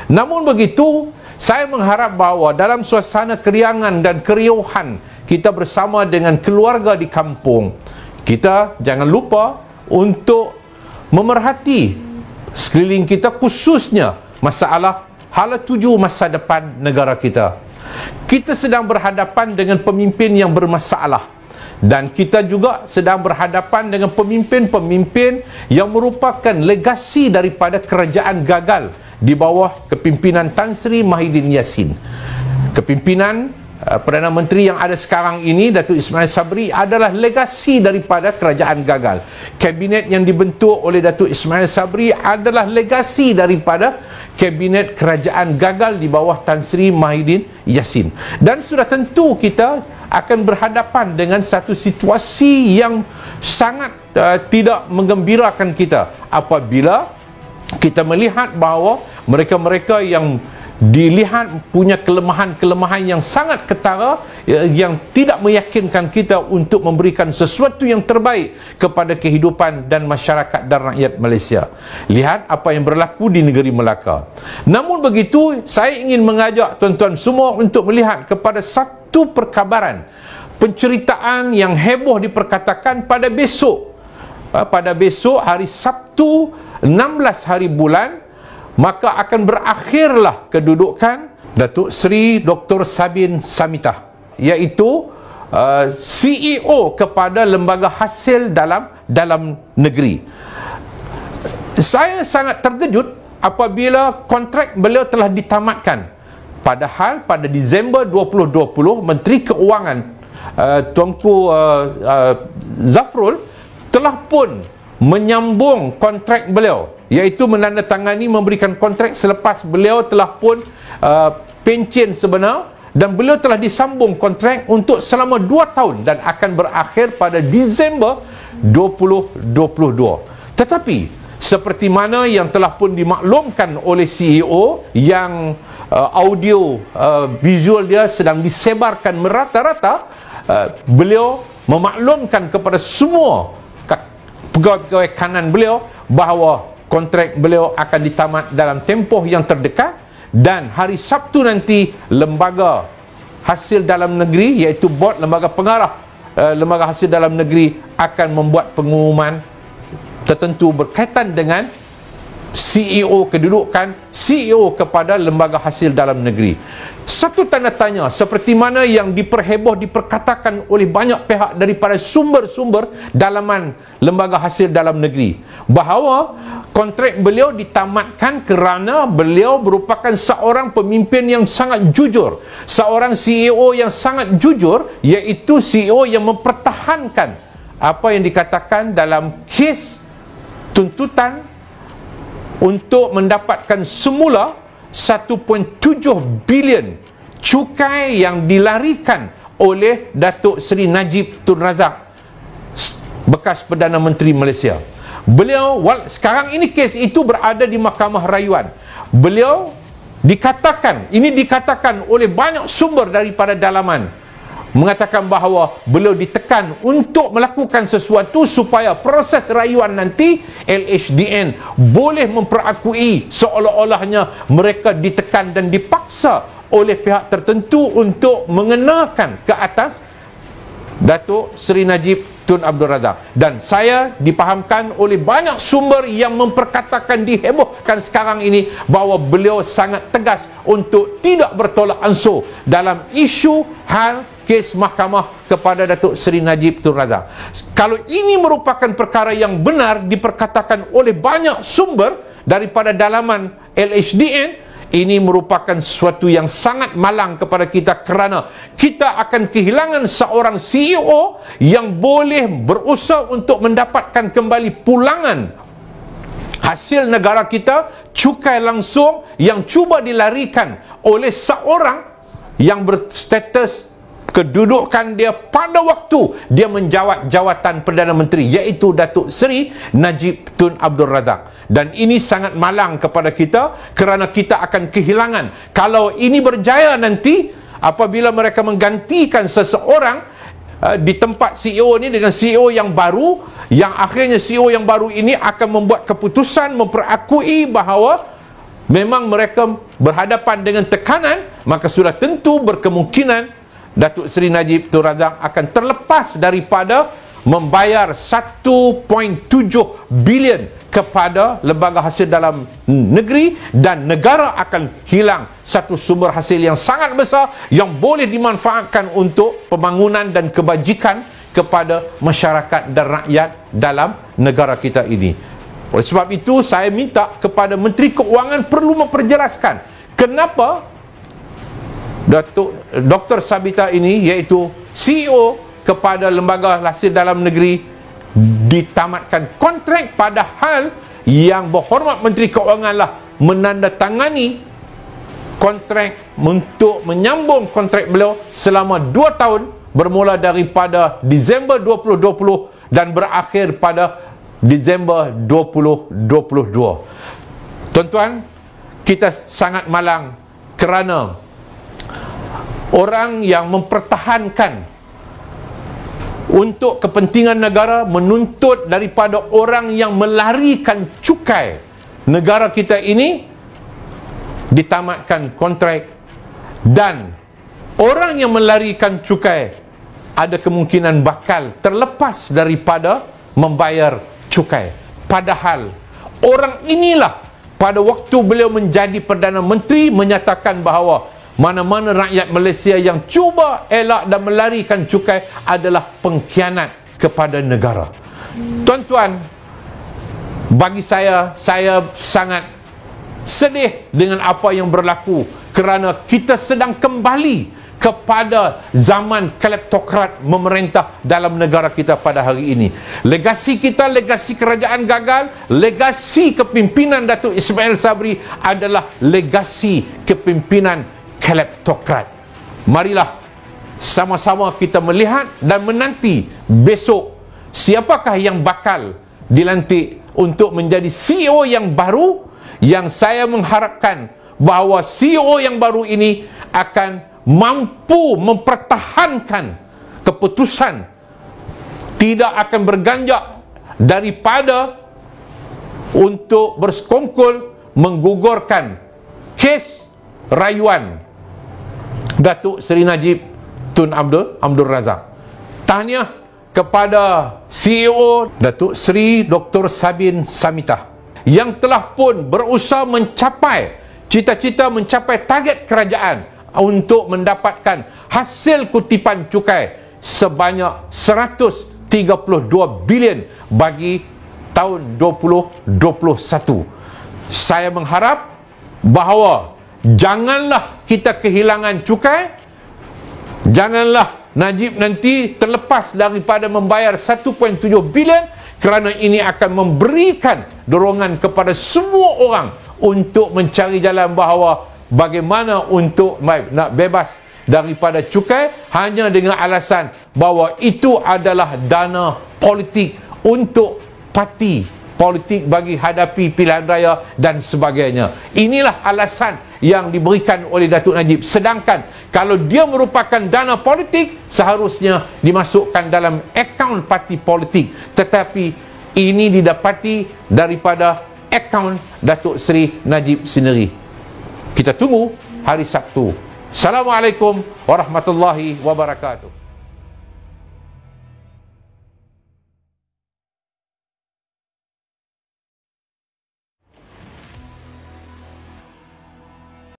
Namun begitu, saya mengharap bahawa dalam suasana keriangan dan keriuhan kita bersama dengan keluarga di kampung, kita jangan lupa untuk memerhati sekeliling kita, khususnya masalah hala tuju masa depan negara kita. Kita sedang berhadapan dengan pemimpin yang bermasalah, dan kita juga sedang berhadapan dengan pemimpin-pemimpin yang merupakan legasi daripada kerajaan gagal di bawah kepimpinan Tan Sri Muhyiddin Yassin. Kepimpinan Perdana Menteri yang ada sekarang ini, Datuk Ismail Sabri, adalah legasi daripada kerajaan gagal. Kabinet yang dibentuk oleh Datuk Ismail Sabri adalah legasi daripada kabinet kerajaan gagal di bawah Tan Sri Muhyiddin Yassin. Dan sudah tentu kita akan berhadapan dengan satu situasi yang sangat tidak menggembirakan kita apabila kita melihat bahawa mereka-mereka yang dilihat punya kelemahan-kelemahan yang sangat ketara, yang tidak meyakinkan kita untuk memberikan sesuatu yang terbaik kepada kehidupan dan masyarakat dan rakyat Malaysia. Lihat apa yang berlaku di negeri Melaka. Namun begitu, saya ingin mengajak tuan-tuan semua untuk melihat kepada satu perkabaran, penceritaan yang heboh diperkatakan pada besok. Pada besok hari Sabtu 16 hari bulan, maka akan berakhirlah kedudukan Datuk Seri Dr. Sabin Samitah, iaitu CEO kepada Lembaga Hasil dalam Negeri. Saya sangat terkejut apabila kontrak beliau telah ditamatkan. Padahal pada Disember 2020, Menteri Keuangan Tuanku Zafrul telah pun menyambung kontrak beliau, iaitu menandatangani memberikan kontrak selepas beliau telah pun pencen sebenar, dan beliau telah disambung kontrak untuk selama 2 tahun dan akan berakhir pada Disember 2022. Tetapi seperti mana yang telah pun dimaklumkan oleh CEO, yang audio visual dia sedang disebarkan merata-rata, beliau memaklumkan kepada semua pegawai-pegawai kanan beliau bahawa kontrak beliau akan ditamat dalam tempoh yang terdekat, dan hari Sabtu nanti Lembaga Hasil Dalam Negeri, iaitu Bord Lembaga Pengarah Lembaga Hasil Dalam Negeri, akan membuat pengumuman tertentu berkaitan dengan CEO, kedudukan CEO kepada Lembaga Hasil Dalam Negeri. Satu tanda tanya, seperti mana yang diperkatakan oleh banyak pihak daripada sumber-sumber dalaman Lembaga Hasil Dalam Negeri, bahawa kontrak beliau ditamatkan kerana beliau merupakan seorang pemimpin yang sangat jujur, seorang CEO yang sangat jujur, iaitu CEO yang mempertahankan apa yang dikatakan dalam kes tuntutan untuk mendapatkan semula 1.7 bilion cukai yang dilarikan oleh Datuk Seri Najib Tun Razak, bekas Perdana Menteri Malaysia. Beliau, sekarang ini kes itu berada di Mahkamah Rayuan. Beliau dikatakan, ini dikatakan oleh banyak sumber daripada dalaman, mengatakan bahawa beliau ditekan untuk melakukan sesuatu supaya proses rayuan nanti LHDN boleh memperakui seolah-olahnya mereka ditekan dan dipaksa oleh pihak tertentu untuk mengenakan ke atas Datuk Seri Najib Tun Abdul Razak. Dan saya dipahamkan oleh banyak sumber yang memperkatakan, dihebohkan sekarang ini, bahawa beliau sangat tegas untuk tidak bertolak ansur dalam isu hal kes mahkamah kepada Datuk Seri Najib Tun Razak. Kalau ini merupakan perkara yang benar diperkatakan oleh banyak sumber daripada dalaman LHDN, ini merupakan sesuatu yang sangat malang kepada kita, kerana kita akan kehilangan seorang CEO yang boleh berusaha untuk mendapatkan kembali pulangan hasil negara kita, cukai langsung yang cuba dilarikan oleh seorang yang berstatus kedudukan dia pada waktu dia menjawat jawatan Perdana Menteri, iaitu Datuk Seri Najib Tun Abdul Razak. Dan ini sangat malang kepada kita, kerana kita akan kehilangan, kalau ini berjaya nanti, apabila mereka menggantikan seseorang di tempat CEO ini dengan CEO yang baru, yang akhirnya CEO yang baru ini akan membuat keputusan memperakui bahawa memang mereka berhadapan dengan tekanan, maka sudah tentu berkemungkinan Datuk Seri Najib Tun Razak akan terlepas daripada membayar 1.7 bilion kepada lembaga hasil dalam negeri, dan negara akan hilang satu sumber hasil yang sangat besar yang boleh dimanfaatkan untuk pembangunan dan kebajikan kepada masyarakat dan rakyat dalam negara kita ini. Oleh sebab itu, saya minta kepada Menteri Keuangan perlu memperjelaskan kenapa Dr. Sabita ini, iaitu CEO kepada lembaga hasil dalam negeri, ditamatkan kontrak, padahal yang berhormat Menteri Keuangan lah menandatangani kontrak untuk menyambung kontrak beliau selama 2 tahun, bermula daripada Disember 2020 dan berakhir pada Disember 2022. Tuan-tuan, kita sangat malang kerana orang yang mempertahankan untuk kepentingan negara menuntut daripada orang yang melarikan cukai negara kita ini ditamatkan kontrak, dan orang yang melarikan cukai ada kemungkinan bakal terlepas daripada membayar cukai. Padahal orang inilah pada waktu beliau menjadi Perdana Menteri menyatakan bahawa mana-mana rakyat Malaysia yang cuba elak dan melarikan cukai adalah pengkhianat kepada negara. Tuan-tuan, bagi saya sangat sedih dengan apa yang berlaku, kerana kita sedang kembali kepada zaman kleptokrat memerintah dalam negara kita pada hari ini. Legasi kita, legasi kerajaan gagal, legasi kepimpinan Datuk Ismail Sabri adalah legasi kepimpinan kleptokrat. Marilah sama-sama kita melihat dan menanti besok siapakah yang bakal dilantik untuk menjadi CEO yang baru, yang saya mengharapkan bahawa CEO yang baru ini akan mampu mempertahankan keputusan, tidak akan berganjak daripada untuk bersekongkol menggugurkan kes rayuan Datuk Seri Najib Tun Abdul Razak. Tahniah kepada CEO Datuk Seri Dr. Sabin Samitah yang telah pun berusaha mencapai cita-cita, mencapai target kerajaan untuk mendapatkan hasil kutipan cukai sebanyak 132 bilion bagi tahun 2021. Saya mengharap bahawa janganlah kita kehilangan cukai, janganlah Najib nanti terlepas daripada membayar 1.7 bilion, kerana ini akan memberikan dorongan kepada semua orang untuk mencari jalan bahawa bagaimana untuk nak bebas daripada cukai hanya dengan alasan bahawa itu adalah dana politik untuk parti politik bagi hadapi pilihan raya dan sebagainya. Inilah alasan yang diberikan oleh Datuk Najib. Sedangkan kalau dia merupakan dana politik, seharusnya dimasukkan dalam akaun parti politik, tetapi ini didapati daripada akaun Datuk Seri Najib sendiri. Kita tunggu hari Sabtu. Assalamualaikum warahmatullahi wabarakatuh.